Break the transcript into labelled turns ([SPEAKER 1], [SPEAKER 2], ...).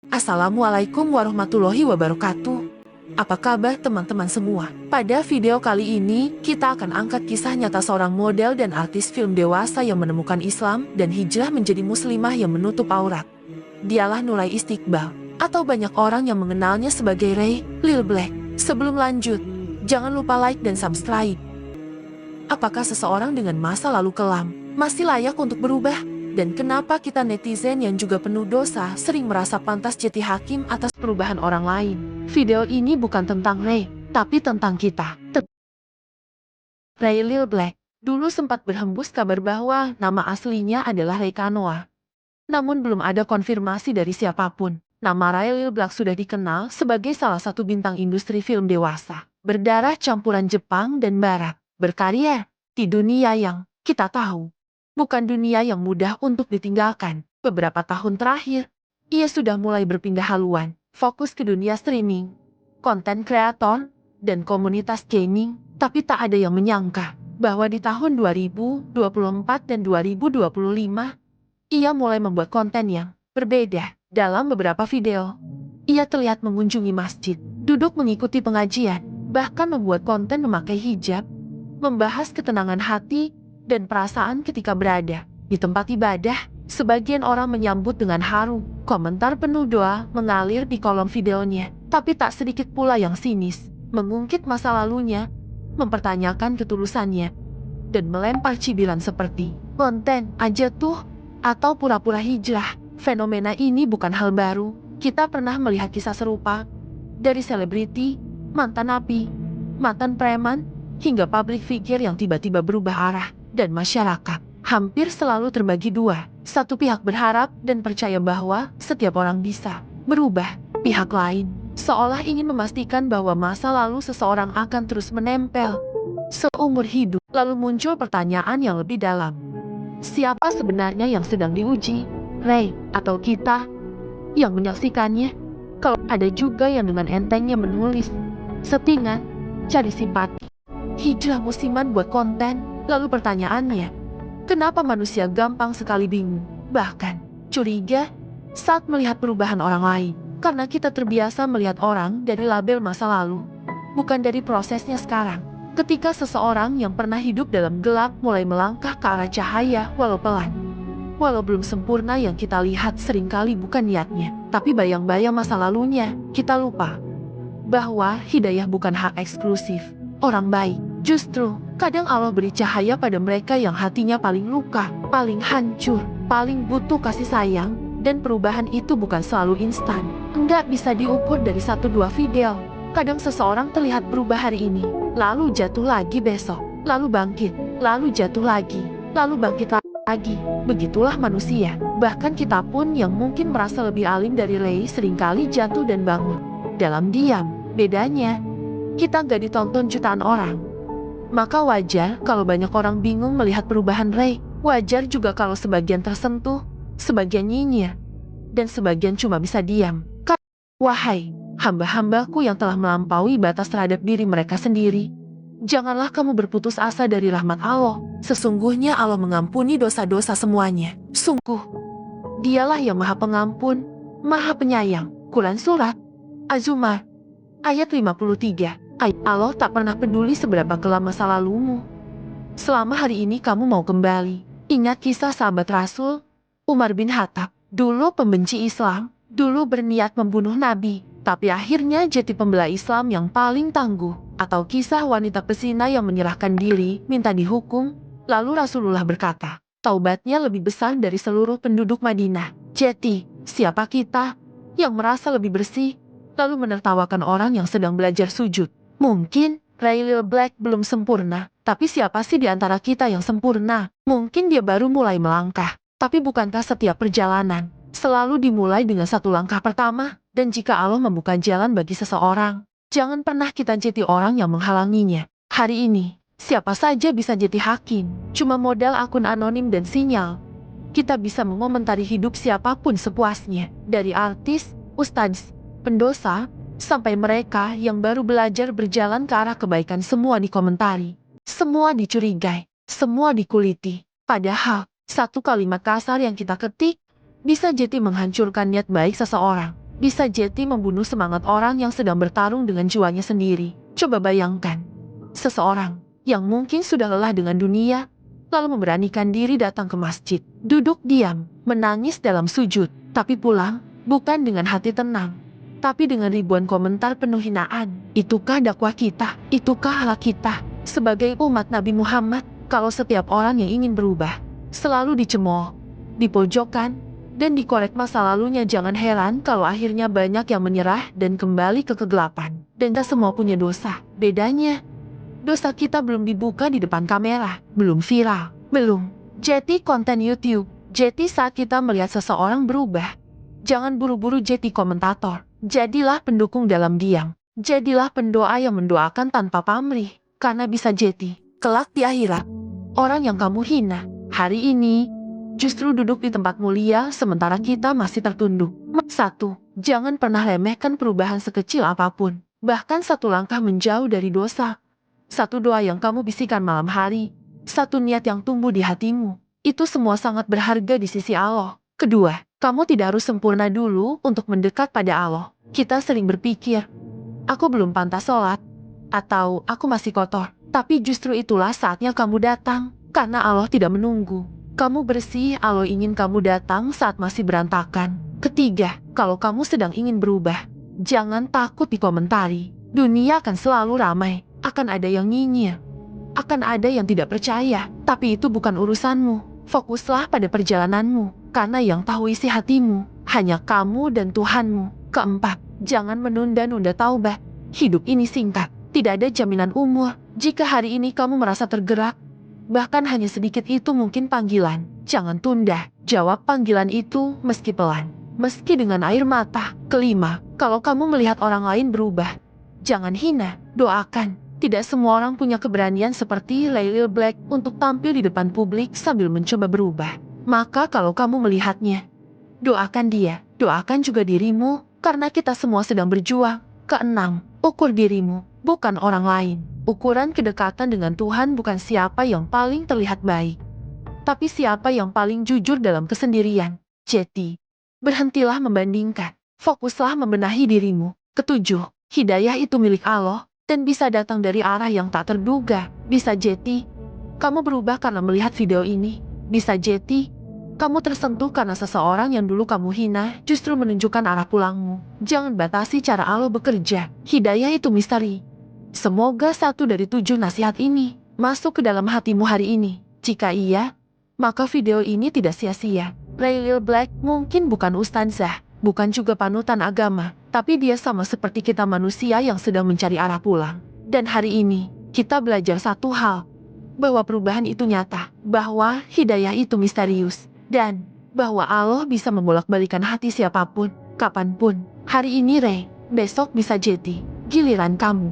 [SPEAKER 1] Assalamualaikum warahmatullahi wabarakatuh. Apa kabar teman-teman semua? Pada video kali ini, kita akan angkat kisah nyata seorang model dan artis film dewasa yang menemukan Islam dan hijrah menjadi muslimah yang menutup aurat. Dialah Nurai Istiqbal, atau banyak orang yang mengenalnya sebagai Ray Lil Black. Sebelum lanjut, jangan lupa like dan subscribe. Apakah seseorang dengan masa lalu kelam masih layak untuk berubah? Dan kenapa kita netizen yang juga penuh dosa sering merasa pantas jadi hakim atas perubahan orang lain? Video ini bukan tentang Ray, tapi tentang kita. Ray Lil Black dulu sempat berhembus kabar bahwa nama aslinya adalah Ray Kanoa. Namun belum ada konfirmasi dari siapapun. Nama Ray Lil Black sudah dikenal sebagai salah satu bintang industri film dewasa, berdarah campuran Jepang dan Barat, berkarya di dunia yang kita tahu bukan dunia yang mudah untuk ditinggalkan. Beberapa tahun terakhir, ia sudah mulai berpindah haluan, fokus ke dunia streaming, konten kreator, dan komunitas gaming. Tapi tak ada yang menyangka bahwa di tahun 2024 dan 2025, ia mulai membuat konten yang berbeda. Dalam beberapa video, ia terlihat mengunjungi masjid, duduk mengikuti pengajian, bahkan membuat konten memakai hijab, membahas ketenangan hati dan perasaan ketika berada di tempat ibadah. Sebagian orang menyambut dengan haru, komentar penuh doa mengalir di kolom videonya. Tapi tak sedikit pula yang sinis, mengungkit masa lalunya, mempertanyakan ketulusannya, dan melempar cibiran seperti, konten aja tuh, atau pura-pura hijrah. Fenomena ini bukan hal baru, kita pernah melihat kisah serupa, dari selebriti, mantan napi, mantan preman, hingga public figure yang tiba-tiba berubah arah. Dan masyarakat hampir selalu terbagi dua. Satu pihak berharap dan percaya bahwa setiap orang bisa berubah. Pihak lain seolah ingin memastikan bahwa masa lalu seseorang akan terus menempel seumur hidup. Lalu muncul pertanyaan yang lebih dalam. Siapa sebenarnya yang sedang diuji? Ray atau kita yang menyaksikannya? Kalau ada juga yang dengan entengnya menulis settingan, cari simpati, hijrah musiman buat konten. Lalu pertanyaannya, kenapa manusia gampang sekali bingung, bahkan curiga saat melihat perubahan orang lain? Karena kita terbiasa melihat orang dari label masa lalu, bukan dari prosesnya sekarang. Ketika seseorang yang pernah hidup dalam gelap mulai melangkah ke arah cahaya walau pelan, walau belum sempurna, yang kita lihat seringkali bukan niatnya, tapi bayang-bayang masa lalunya. Kita lupa bahwa hidayah bukan hak eksklusif orang baik. Justru, kadang Allah beri cahaya pada mereka yang hatinya paling luka, paling hancur, paling butuh kasih sayang. Dan perubahan itu bukan selalu instan. Nggak bisa diukur dari 1-2 video. Kadang seseorang terlihat berubah hari ini, lalu jatuh lagi besok, lalu bangkit, lalu jatuh lagi, lalu bangkit lagi. Begitulah manusia. Bahkan kita pun yang mungkin merasa lebih alim dari Ray seringkali jatuh dan bangun dalam diam. Bedanya, kita nggak ditonton jutaan orang. Maka wajar kalau banyak orang bingung melihat perubahan Ray. Wajar juga kalau sebagian tersentuh, sebagian nyinyir, dan sebagian cuma bisa diam. Wahai hamba-hambaku yang telah melampaui batas terhadap diri mereka sendiri, janganlah kamu berputus asa dari rahmat Allah. Sesungguhnya Allah mengampuni dosa-dosa semuanya. Sungguh, Dialah yang Maha Pengampun, Maha Penyayang. Quran Surat Az-Zumar ayat 53. Allah tak pernah peduli seberapa kelam masa lalumu. Selama hari ini kamu mau kembali. Ingat kisah sahabat Rasul, Umar bin Khattab. Dulu pembenci Islam, dulu berniat membunuh Nabi, tapi akhirnya jadi pembela Islam yang paling tangguh. Atau kisah wanita pesina yang menyerahkan diri, minta dihukum, lalu Rasulullah berkata, taubatnya lebih besar dari seluruh penduduk Madinah. Jadi, siapa kita yang merasa lebih bersih, lalu menertawakan orang yang sedang belajar sujud? Mungkin Ray Lil Black belum sempurna, tapi siapa sih di antara kita yang sempurna? Mungkin dia baru mulai melangkah, tapi bukankah setiap perjalanan selalu dimulai dengan satu langkah pertama? Dan jika Allah membuka jalan bagi seseorang, jangan pernah kita jadi orang yang menghalanginya. Hari ini, siapa saja bisa jadi hakim, cuma modal akun anonim dan sinyal. Kita bisa mengomentari hidup siapapun sepuasnya, dari artis, ustadz, pendosa, sampai mereka yang baru belajar berjalan ke arah kebaikan. Semua dikomentari, semua dicurigai, semua dikuliti. Padahal, satu kalimat kasar yang kita ketik bisa jadi menghancurkan niat baik seseorang. Bisa jadi membunuh semangat orang yang sedang bertarung dengan jiwanya sendiri. Coba bayangkan, seseorang yang mungkin sudah lelah dengan dunia, lalu memberanikan diri datang ke masjid, duduk diam, menangis dalam sujud, tapi pulang bukan dengan hati tenang, tapi dengan ribuan komentar penuh hinaan. Itukah dakwah kita? Itukah akhlak kita? Sebagai umat Nabi Muhammad, kalau setiap orang yang ingin berubah selalu dicemooh, dipojokkan, dan dikorek masa lalunya, jangan heran kalau akhirnya banyak yang menyerah dan kembali ke kegelapan. Dan kita semua punya dosa. Bedanya, dosa kita belum dibuka di depan kamera, belum viral, belum jadi konten YouTube. Jadi saat kita melihat seseorang berubah, jangan buru-buru jadi komentator. Jadilah pendukung dalam diam. Jadilah pendoa yang mendoakan tanpa pamrih. Karena bisa jadi, kelak di akhirat, orang yang kamu hina hari ini justru duduk di tempat mulia sementara kita masih tertunduk. 1. Jangan pernah remehkan perubahan sekecil apapun. Bahkan satu langkah menjauh dari dosa. Satu doa yang kamu bisikan malam hari. Satu niat yang tumbuh di hatimu. Itu semua sangat berharga di sisi Allah. Kedua, kamu tidak harus sempurna dulu untuk mendekat pada Allah. Kita sering berpikir, aku belum pantas sholat, atau aku masih kotor. Tapi justru itulah saatnya kamu datang, karena Allah tidak menunggu kamu bersih, Allah ingin kamu datang saat masih berantakan. Ketiga, kalau kamu sedang ingin berubah, jangan takut dikomentari. Dunia akan selalu ramai, akan ada yang nyinyir, akan ada yang tidak percaya, tapi itu bukan urusanmu. Fokuslah pada perjalananmu, karena yang tahu isi hatimu hanya kamu dan Tuhanmu. Keempat, jangan menunda-nunda taubat. Hidup ini singkat, tidak ada jaminan umur. Jika hari ini kamu merasa tergerak, bahkan hanya sedikit, itu mungkin panggilan. Jangan tunda, jawab panggilan itu meski pelan, meski dengan air mata. Kelima, kalau kamu melihat orang lain berubah, jangan hina, doakan. Tidak semua orang punya keberanian seperti Lil Black untuk tampil di depan publik sambil mencoba berubah. Maka kalau kamu melihatnya, doakan dia, doakan juga dirimu, karena kita semua sedang berjuang. Keenam, ukur dirimu, bukan orang lain. Ukuran kedekatan dengan Tuhan bukan siapa yang paling terlihat baik, tapi siapa yang paling jujur dalam kesendirian. Jadi, berhentilah membandingkan, fokuslah membenahi dirimu. Ketujuh, hidayah itu milik Allah, dan bisa datang dari arah yang tak terduga. Bisa jadi, kamu berubah karena melihat video ini. Bisa jadi, kamu tersentuh karena seseorang yang dulu kamu hina justru menunjukkan arah pulangmu. Jangan batasi cara Allah bekerja. Hidayah itu misteri. Semoga satu dari 7 nasihat ini masuk ke dalam hatimu hari ini. Jika iya, maka video ini tidak sia-sia. Lil Black mungkin bukan ustazah, bukan juga panutan agama, tapi dia sama seperti kita manusia yang sedang mencari arah pulang. Dan hari ini, kita belajar satu hal, bahwa perubahan itu nyata, bahwa hidayah itu misterius, dan bahwa Allah bisa membolak-balikan hati siapapun, kapanpun. Hari ini Ray, besok bisa jadi giliran kamu.